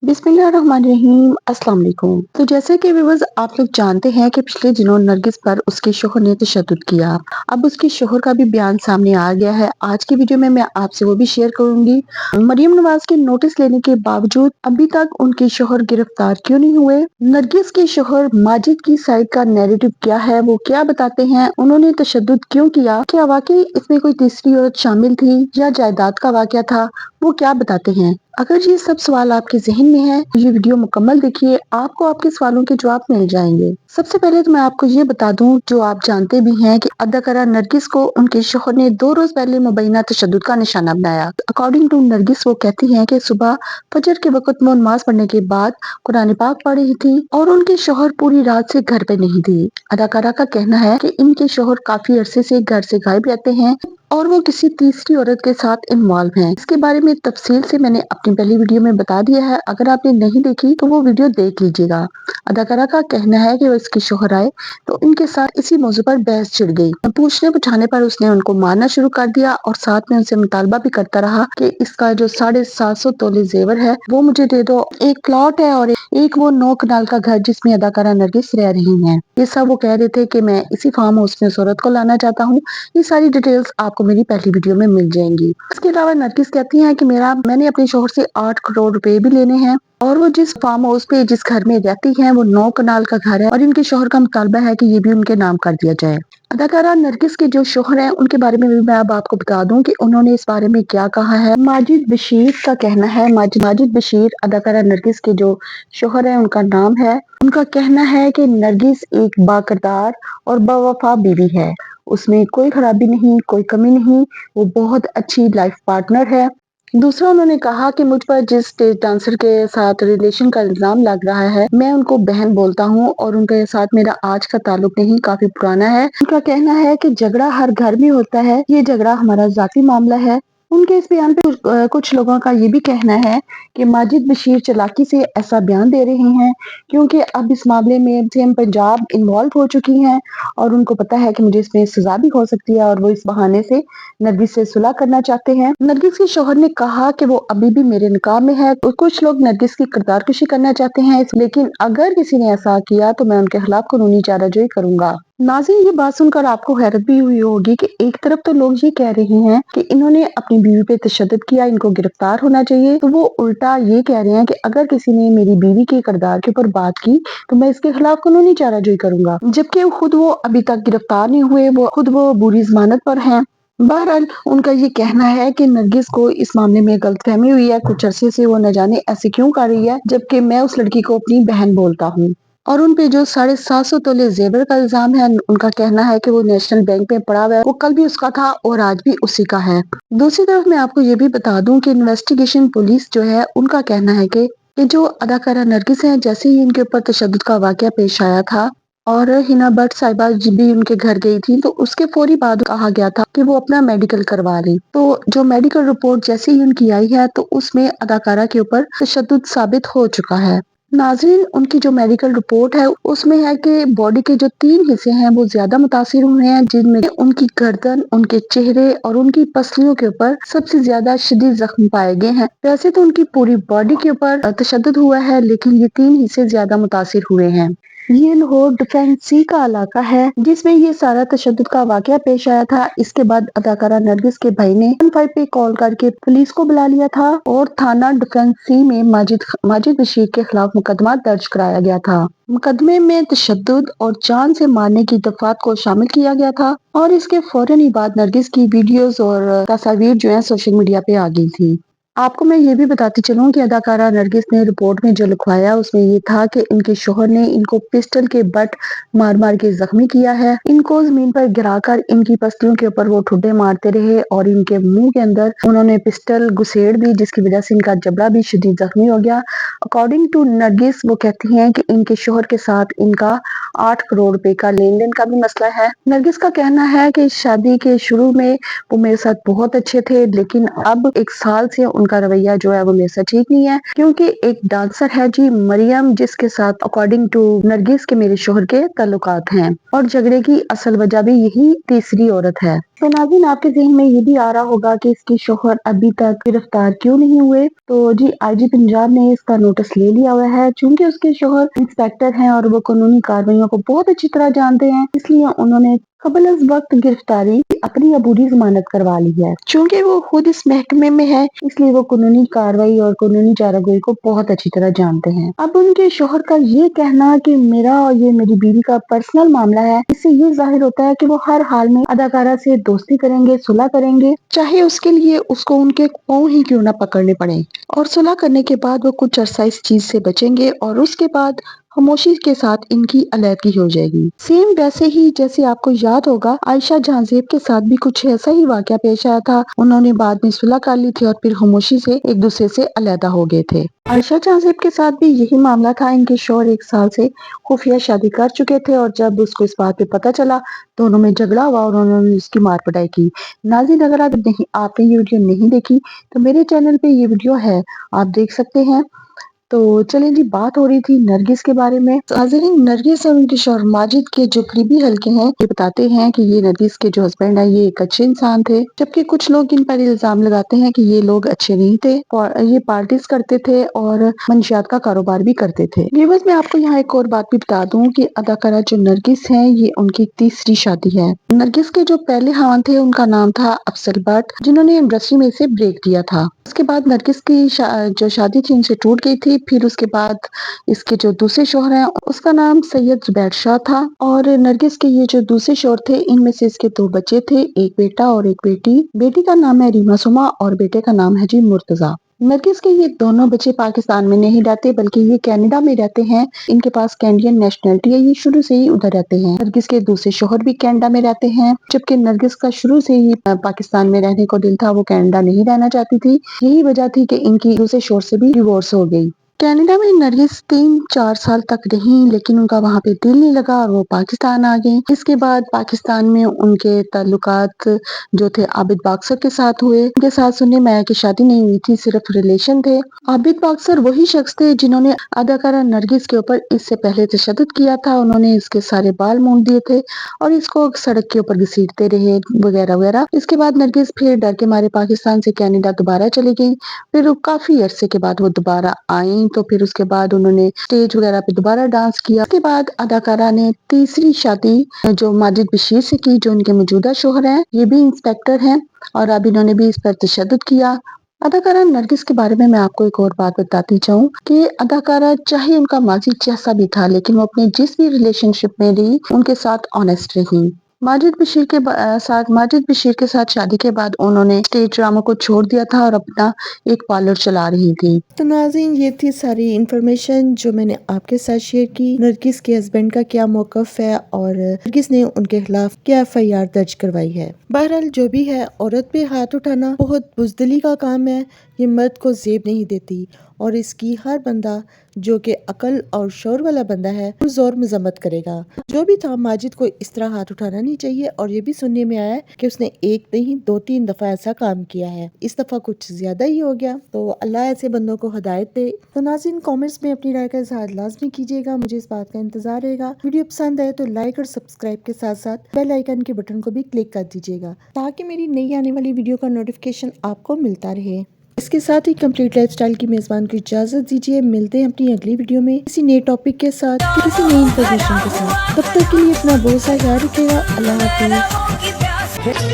बिस्मिल्लाहिर्रहमानिर्रहीम। अस्सलाम वालेकुम। तो जैसे कि व्यूअर्स आप लोग जानते हैं कि पिछले दिनों नरगिस पर उसके शोहर ने तशद्दुद किया। अब उसके शोहर का भी बयान सामने आ गया है। आज की वीडियो में मैं आपसे वो भी शेयर करूंगी। मरियम नवाज के नोटिस लेने के बावजूद अभी तक उनके शोहर गिरफ्तार क्यों नहीं हुए? नरगिस के शोहर माजिद की साइड का नैरेटिव क्या है, वो क्या बताते हैं? उन्होंने तशद्दुद क्यों किया? क्या वाकई इसमें कोई तीसरी औरत शामिल थी या जायदाद का वाकया था? वो क्या बताते हैं? अगर ये सब सवाल आपके जहन में है तो ये वीडियो मुकम्मल देखिए, आपको आपके सवालों के जवाब मिल जाएंगे। सबसे पहले तो मैं आपको ये बता दूं, जो आप जानते भी हैं कि अदाकारा नरगिस को उनके शोहर ने 2 रोज पहले मुबैना तशद्दुद का निशाना बनाया। अकॉर्डिंग टू नरगिस वो कहती हैं कि सुबह फजर के वक्त वो नमाज पढ़ने के बाद कुरान पाक पढ़ रही थी और उनके शोहर पूरी रात से घर पे नहीं थी। अदाकारा का कहना है कि इनके शोहर काफी अरसे से घर से गायब रहते हैं और वो किसी तीसरी औरत के साथ इन्वॉल्व हैं। इसके बारे में तफसील से मैंने अपनी पहली वीडियो में बता दिया है। अगर आपने नहीं देखी तो वो वीडियो देख लीजिएगा। अदाकारा का कहना है कि वो इसके शोहर आए तो इनके साथ इसी मौजू पर बहस छिड़ गई। पूछने बुझाने पर उसने उनको मारना शुरू कर दिया और साथ में उनसे मुतालबा भी करता रहा कि इसका जो 750 तोले जेवर है वो मुझे दे दो। एक प्लॉट है और एक वो 9 कनाल का घर जिसमें अदाकारा नरगिस रह रही हैं। ये सब वो कह रहे थे कि मैं इसी फार्म हाउस में उस औरत को लाना चाहता हूँ। ये सारी डिटेल्स आपको मेरी पहली वीडियो में मिल जाएंगी। इसके अलावा नरगिस कहती हैं कि मैंने अपने शोहर से 8 करोड़ रुपए भी लेने हैं और वो जिस फार्म हाउस पे जिस घर में रहती हैं वो 9 कनाल का घर है और इनके शोहर का मुतालबा है कि ये भी उनके नाम कर दिया जाए। अदाकारा नरगिस के जो शोहर हैं उनके बारे में भी मैं अब आपको बता दूं कि उन्होंने इस बारे में क्या कहा है। माजिद बशीर का कहना है, माजिद बशीर अदाकारा नरगिस के जो शोहर है उनका नाम है। उनका कहना है कि नरगिस एक बाकिरदार और बावफा बीवी है। उसमें कोई खराबी नहीं, कोई कमी नहीं। वो बहुत अच्छी लाइफ पार्टनर है। दूसरा उन्होंने कहा कि मुझ पर जिस स्टेज डांसर के साथ रिलेशन का इल्जाम लग रहा है मैं उनको बहन बोलता हूँ और उनके साथ मेरा आज का ताल्लुक नहीं, काफी पुराना है। उनका कहना है कि झगड़ा हर घर में होता है, ये झगड़ा हमारा जाती मामला है। उनके इस बयान पे कुछ लोगों का ये भी कहना है कि माजिद बशीर चालाकी से ऐसा बयान दे रहे हैं क्योंकि अब इस मामले में सीएम पंजाब इन्वॉल्व हो चुकी हैं और उनको पता है कि मुझे इसमें सजा भी हो सकती है और वो इस बहाने से नरगिस से सुलह करना चाहते हैं। नरगिस के शोहर ने कहा कि वो अभी भी मेरे निकाह में है। कुछ लोग नरगिस की किरदारकशी करना चाहते हैं, लेकिन अगर किसी ने ऐसा किया तो मैं उनके खिलाफ कानूनी चाराजोई करूंगा। नाज़रीन, ये बात सुनकर आपको हैरत भी हुई होगी कि एक तरफ तो लोग ये कह रहे हैं कि इन्होंने अपनी बीवी पे तशद्दुद किया, इनको गिरफ्तार होना चाहिए, तो वो उल्टा ये कह रहे हैं कि अगर किसी ने मेरी बीवी के किरदार के ऊपर बात की तो मैं इसके खिलाफ कानूनी चाराजोई करूंगा। जबकि खुद वो अभी तक गिरफ्तार नहीं हुए, वो बुरी जमानत पर हैं। बहरहाल उनका ये कहना है कि नरगिस को इस मामले में गलतफहमी हुई है। कुछ अरसे से वो न जाने ऐसे क्यों कर रही है जबकि मैं उस लड़की को अपनी बहन बोलता हूँ। और उन पे जो 750 तोले जेवर का इल्जाम है, उनका कहना है कि वो नेशनल बैंक में पड़ा हुआ है, वो कल भी उसका था और आज भी उसी का है। दूसरी तरफ मैं आपको ये भी बता दूं कि इन्वेस्टिगेशन पुलिस जो है उनका कहना है कि जो अदाकारा नरगिस है, जैसे ही इनके ऊपर तशद्दुद का वाकया पेश आया था और हिना भट्ट साहिबा जी भी उनके घर गई थी तो उसके फौरी बाद कहा गया था कि वो अपना मेडिकल करवा ली। तो जो मेडिकल रिपोर्ट जैसे ही उनकी आई है तो उसमें अदाकारा के ऊपर तशद्दुद साबित हो चुका है। नाज़रीन, उनकी जो मेडिकल रिपोर्ट है उसमें है कि बॉडी के जो 3 हिस्से हैं वो ज्यादा मुतासिर हुए हैं, जिनमें उनकी गर्दन, उनके चेहरे और उनकी पसलियों के ऊपर सबसे ज्यादा शदीद जख्म पाए गए हैं। वैसे तो उनकी पूरी बॉडी के ऊपर तशद्दुद हुआ है लेकिन ये 3 हिस्से ज्यादा मुतासिर हुए हैं। ये लाहौर डिफेंसी का इलाका है जिसमें ये सारा तशद्दुद का वाकया पेश आया था। इसके बाद अदाकारा नरगिस के भाई ने 15 पे कॉल करके पुलिस को बुला लिया था और थाना डिफेंसी में माजिद बशीर के खिलाफ मुकदमा दर्ज कराया गया था। मुकदमे में तशद्दुद और जान से मारने की दफात को शामिल किया गया था और इसके फौरन ही बाद नरगिस की वीडियोस और तस्वीर जो है सोशल मीडिया पे आ गई थी। आपको मैं ये भी बताती चलूं कि अदाकारा नरगिस ने रिपोर्ट में जो लिखवाया उसमें ये था कि इनके शोहर ने इनको पिस्टल के बट मार मार के जख्मी किया है। इनको जमीन पर गिराकर इनकी पसलियों के ऊपर वो ठुड्डे मारते रहे और इनके मुंह के अंदर उन्होंने पिस्टल घुसेड़ दी जिसकी वजह से इनका जबड़ा भी शदीद जख्मी हो गया। अकॉर्डिंग टू नरगिस वो कहती हैं कि इनके शोहर के साथ इनका 8 करोड़ रुपए का लेन देन का भी मसला है। नरगिस का कहना है कि शादी के शुरू में वो मेरे साथ बहुत अच्छे थे लेकिन अब 1 साल से उनका रवैया जो है वो मेरे साथ ठीक नहीं है, क्योंकि एक डांसर है जी मरियम, जिसके साथ अकॉर्डिंग टू नरगिस के मेरे शोहर के ताल्लुकात हैं, और झगड़े की असल वजह भी यही तीसरी औरत है। तो नाज़रीन, आपके ज़हन में ये भी आ रहा होगा कि इसके शोहर अभी तक गिरफ्तार क्यों नहीं हुए। तो जी आईजी पंजाब ने इसका नोटिस ले लिया हुआ है। चूंकि उसके शोहर इंस्पेक्टर हैं और वो कानूनी कार्रवाइयों को बहुत अच्छी तरह जानते हैं, इसलिए उन्होंने कबल अज वक्त गिरफ्तारी अपनी अबूरी जमानत करवा ली है। चूंकि वो खुद इस महकमे में है, इसलिए वो कानूनी कार्रवाई और कानूनी चारागोई को बहुत अच्छी तरह जानते हैं। अब उनके शोहर का ये कहना कि मेरा और ये मेरी बीवी का पर्सनल मामला है, इससे ये जाहिर होता है कि वो हर हाल में अदाकारा से दोस्ती करेंगे, सुलह करेंगे, चाहे उसके लिए उसको उनके पाँव ही क्यों ना पकड़ने पड़े। और सुलह करने के बाद वो कुछ अरसा इस चीज से बचेंगे और उसके बाद खामोशी के साथ इनकी अलहदगी हो जाएगी। सेम वैसे ही जैसे आपको याद होगा आयशा जहांजेब के साथ भी कुछ ऐसा ही वाकया पेश आया था। उन्होंने बाद में सुलह कर ली थी और फिर खामोशी से एक दूसरे से अलहदा हो गए थे। आयशा जहांजेब के साथ भी यही मामला था। इनके शौहर 1 साल से खुफिया शादी कर चुके थे और जब उसको इस बात पे पता चला, दोनों में झगड़ा हुआ और उन्होंने उसकी मार पिटाई की। नाज़रीन, अगर आपने ये वीडियो नहीं देखी तो मेरे चैनल पे ये वीडियो है, आप देख सकते हैं। तो चलें जी, बात हो रही थी नरगिस के बारे में। नाज़रीन, नरगिस और उनके शौहर माजिद के जो करीबी हल्के हैं, ये बताते हैं कि ये नरगिस के जो हस्बैंड है ये एक अच्छे इंसान थे, जबकि कुछ लोग इन पर इल्जाम लगाते हैं कि ये लोग अच्छे नहीं थे और ये पार्टीज करते थे और मंशियात का कारोबार भी करते थे। व्यूअर्स, मैं आपको यहाँ एक और बात भी बता दूं कि अदाकारा जो नरगिस है ये उनकी तीसरी शादी है। नरगिस के जो पहले खान थे उनका नाम था अफसल भट्ट, जिन्होंने इंडस्ट्री में से ब्रेक दिया था। उसके बाद नरगिस की जो शादी थी उनसे टूट गई थी। फिर उसके बाद इसके जो दूसरे शौहर हैं उसका नाम सैयद जुबैर शाह था, और नरगिस के ये जो दूसरे शौहर थे इनमें से इसके 2 बच्चे थे, एक बेटा और एक बेटी। बेटी का नाम है रीमा सुमा और बेटे का नाम है जी मुर्तजा। नरगिस के ये दोनों बच्चे पाकिस्तान में नहीं रहते बल्कि ये कनाडा में रहते हैं। इनके पास कैनेडियन नेशनलिटी है, ये शुरू से ही उधर रहते हैं। नरगिस के दूसरे शौहर भी कनाडा में रहते हैं, जबकि नरगिस का शुरू से ही पाकिस्तान में रहने को दिल था, वो कनाडा नहीं रहना चाहती थी। यही वजह थी कि इनकी दूसरे शौहर से भी डिवोर्स हो गई। कनाडा में नरगिस 3-4 साल तक रहीं, लेकिन उनका वहाँ पे दिल नहीं लगा और वो पाकिस्तान आ गई। इसके बाद पाकिस्तान में उनके ताल्लुकात जो थे आबिद बाक्सर के साथ हुए। उनके साथ सुनने में आया कि शादी नहीं हुई थी, सिर्फ रिलेशन थे। आबिद बाक्सर वही शख्स थे जिन्होंने अदाकारा नरगिस के ऊपर इससे पहले तशद्दुद किया था। उन्होंने इसके सारे बाल मूंड दिए थे और इसको सड़क के ऊपर घसीटते रहे वगैरह वगैरह। इसके बाद नरगिस फिर डर के मारे पाकिस्तान से कनाडा दोबारा चली गई। फिर काफी अरसे के बाद वो दोबारा आई, तो फिर उसके बाद उन्होंने स्टेज वगैरह पे दोबारा डांस किया। उसके बाद अदाकारा ने तीसरी शादी जो माजिद बशीर से की, जो उनके मौजूदा शौहर हैं, ये भी इंस्पेक्टर हैं और अब इन्होंने भी इस पर तशद्दुद किया। अदाकारा नरगिस के बारे में मैं आपको एक और बात बताती चाहूँ कि अदाकारा चाहे उनका माजी जैसा भी था, लेकिन वो अपने जिस भी रिलेशनशिप में रही उनके साथ ऑनेस्ट रही। माजिद बशीर के साथ शादी के बाद उन्होंने स्टेज ड्रामा को छोड़ दिया था और अपना एक पार्लर चला रही थी। तो नाज़रीन, ये थी सारी इन्फॉर्मेशन जो मैंने आपके साथ शेयर की। नरगिस के हस्बैंड का क्या मौकफ है और नरगिस ने उनके खिलाफ क्या FIR दर्ज करवाई है। बहरहाल जो भी है, औरत पे हाथ उठाना बहुत बुज़दिली का काम है। ये मर्द को ज़ेब नहीं देती और इसकी हर बंदा जो कि अकल और शौर वाला बंदा है वो जोर मजम्मत करेगा। जो भी था, माजिद को इस तरह हाथ उठाना नहीं चाहिए। और ये भी सुनने में आया है कि उसने एक नहीं 2-3 दफा ऐसा काम किया है। इस दफा कुछ ज्यादा ही हो गया। तो अल्लाह ऐसे बंदों को हिदायत दे। तो नाज़रीन, कमेंट्स में अपनी राय का इज़हार लाजमी कीजिएगा, मुझे इस बात का इंतजार रहेगा। वीडियो पसंद आए तो लाइक और सब्सक्राइब के साथ साथ बेल आइकन के बटन को भी क्लिक कर दीजिएगा ताकि मेरी नई आने वाली वीडियो का नोटिफिकेशन आपको मिलता रहे। इसके साथ ही कंप्लीट लाइफस्टाइल की मेजबान को इजाजत दीजिए। मिलते हैं अपनी अगली वीडियो में किसी नए टॉपिक के साथ, किसी नई इन्फॉर्मेशन के साथ। तब तक के लिए अपना बहुत सा ख्याल रखिएगा। अल्लाह हाफिज़।